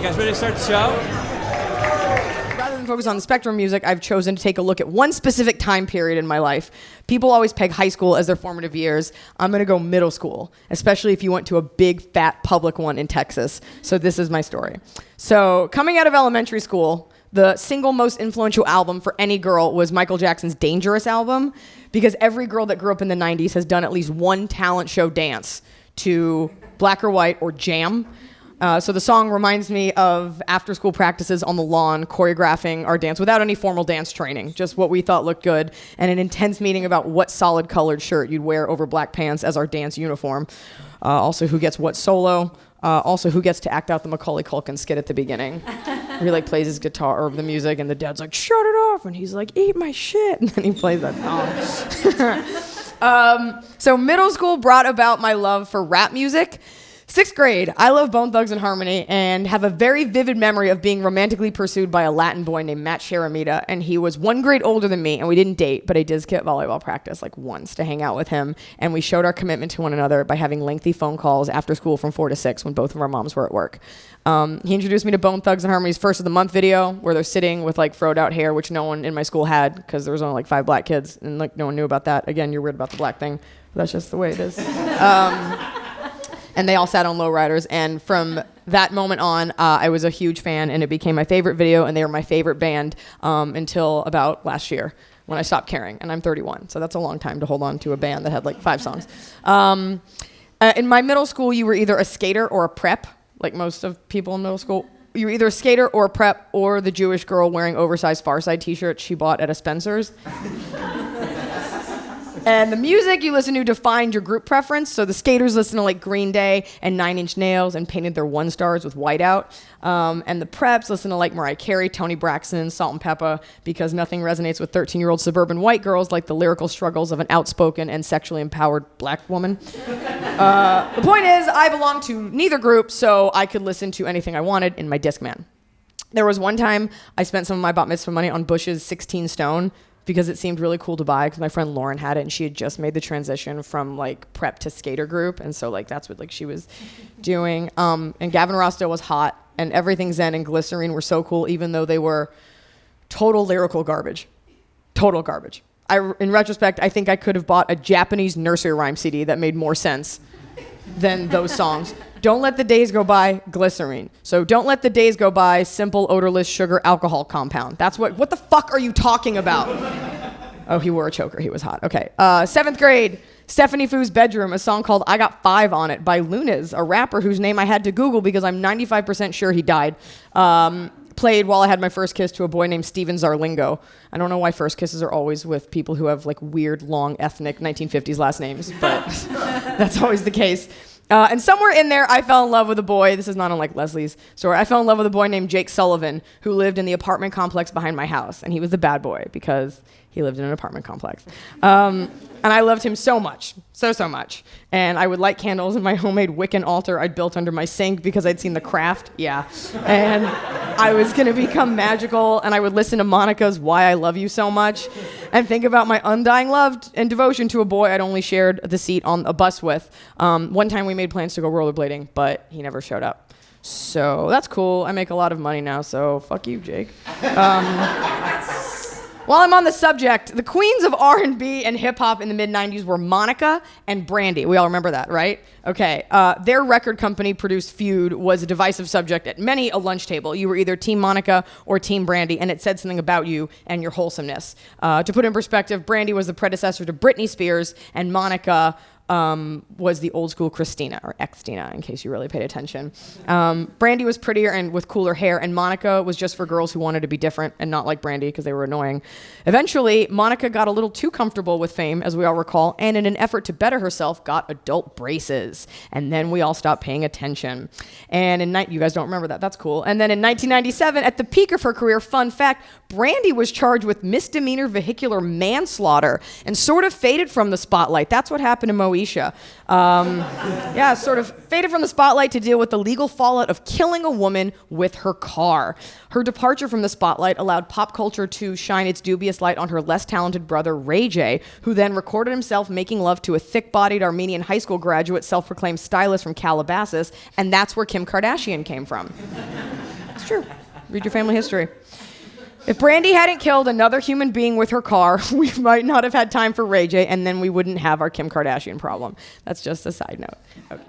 guys ready to start the show? Rather than focus on the spectrum of music, I've chosen to take a look at one specific time period in my life. People always peg high school as their formative years. I'm going to go middle school, especially if you went to a big, fat public one in Texas. So this is my story. So coming out of elementary school, the single most influential album for any girl was Michael Jackson's Dangerous album, because every girl that grew up in the 90s has done at least one talent show dance to Black or White or Jam. So the song reminds me of after-school practices on the lawn, choreographing our dance without any formal dance training, just what we thought looked good, and an intense meeting about what solid colored shirt you'd wear over black pants as our dance uniform. Also, who gets what solo. Also, who gets to act out the Macaulay Culkin skit at the beginning. He like plays his guitar over the music, and the dad's like, "Shut it off," and he's like, "Eat my shit," and then he plays that song. So middle school brought about my love for rap music. 6th grade, I love Bone Thugs and Harmony and have a very vivid memory of being romantically pursued by a Latin boy named Matt Sharamita, and he was 1 grade older than me, and we didn't date, but I did skip volleyball practice like once to hang out with him, and we showed our commitment to one another by having lengthy phone calls after school from 4 to 6 when both of our moms were at work. He introduced me to Bone Thugs and Harmony's First of the Month video, where they're sitting with like froed out hair, which no one in my school had because there was only like 5 black kids, and like no one knew about that. Again, you're weird about the black thing, but that's just the way it is. And they all sat on lowriders, and from that moment on, I was a huge fan, and it became my favorite video, and they were my favorite band until about last year when I stopped caring, and I'm 31, so that's a long time to hold on to a band that had like 5 songs. In my middle school, you were either a skater or a prep, like most of people in middle school. You were either a skater or a prep or the Jewish girl wearing oversized Far Side t-shirts she bought at a Spencer's. And the music you listen to defined your group preference. So the skaters listened to like Green Day and 9 Inch Nails and painted their 1 stars with whiteout. And the preps listened to like Mariah Carey, Toni Braxton, Salt and Peppa, because nothing resonates with 13-year-old suburban white girls like the lyrical struggles of an outspoken and sexually empowered black woman. The point is, I belonged to neither group, so I could listen to anything I wanted in my Discman. There was one time I spent some of my bat mitzvah money on Bush's 16 Stone, because it seemed really cool to buy, because my friend Lauren had it, and she had just made the transition from like prep to skater group, and so like that's what like she was doing. And Gavin Rossdale was hot, and Everything Zen and Glycerine were so cool, even though they were total lyrical garbage. Total garbage. In retrospect, I think I could have bought a Japanese nursery rhyme CD that made more sense than those songs. Don't Let the Days Go By, Glycerine. So Don't Let the Days Go By, Simple Odorless Sugar Alcohol Compound. That's what the fuck are you talking about? Oh, he wore a choker. He was hot. Okay. 7th grade, Stephanie Foo's Bedroom, a song called I Got 5 on It by Lunas, a rapper whose name I had to Google because I'm 95% sure he died. Played while I had my first kiss to a boy named Steven Zarlingo. I don't know why first kisses are always with people who have like weird, long, ethnic 1950s last names, but that's always the case. And somewhere in there, I fell in love with a boy. This is not unlike Leslie's story. I fell in love with a boy named Jake Sullivan, who lived in the apartment complex behind my house. And he was the bad boy because he lived in an apartment complex. And I loved him so much, so much. And I would light candles in my homemade Wiccan altar I'd built under my sink because I'd seen The Craft. Yeah. And I was going to become magical, and I would listen to Monica's Why I Love You So Much and think about my undying love and devotion to a boy I'd only shared the seat on a bus with. One time we made plans to go rollerblading, but he never showed up. So that's cool. I make a lot of money now, so fuck you, Jake. While I'm on the subject, the queens of R&B and hip-hop in the mid-90s were Monica and Brandy. We all remember that, right? Okay. Their record company produced Feud was a divisive subject at many a lunch table. You were either Team Monica or Team Brandy, and it said something about you and your wholesomeness. To put in perspective, Brandy was the predecessor to Britney Spears, and Monica was the old school Christina, or ex-Tina, in case you really paid attention. Brandy was prettier and with cooler hair, and Monica was just for girls who wanted to be different and not like Brandy because they were annoying. Eventually, Monica got a little too comfortable with fame, as we all recall, and in an effort to better herself, got adult braces. And then we all stopped paying attention. And you guys don't remember that. That's cool. And then in 1997, at the peak of her career, fun fact, Brandy was charged with misdemeanor vehicular manslaughter and sort of faded from the spotlight. That's what happened to Moesha. Sort of faded from the spotlight to deal with the legal fallout of killing a woman with her car. Her departure from the spotlight allowed pop culture to shine its dubious light on her less talented brother, Ray J, who then recorded himself making love to a thick-bodied Armenian high school graduate, self-proclaimed stylist from Calabasas, and that's where Kim Kardashian came from. It's true. Read your family history. If Brandy hadn't killed another human being with her car, we might not have had time for Ray J, and then we wouldn't have our Kim Kardashian problem. That's just a side note. Okay.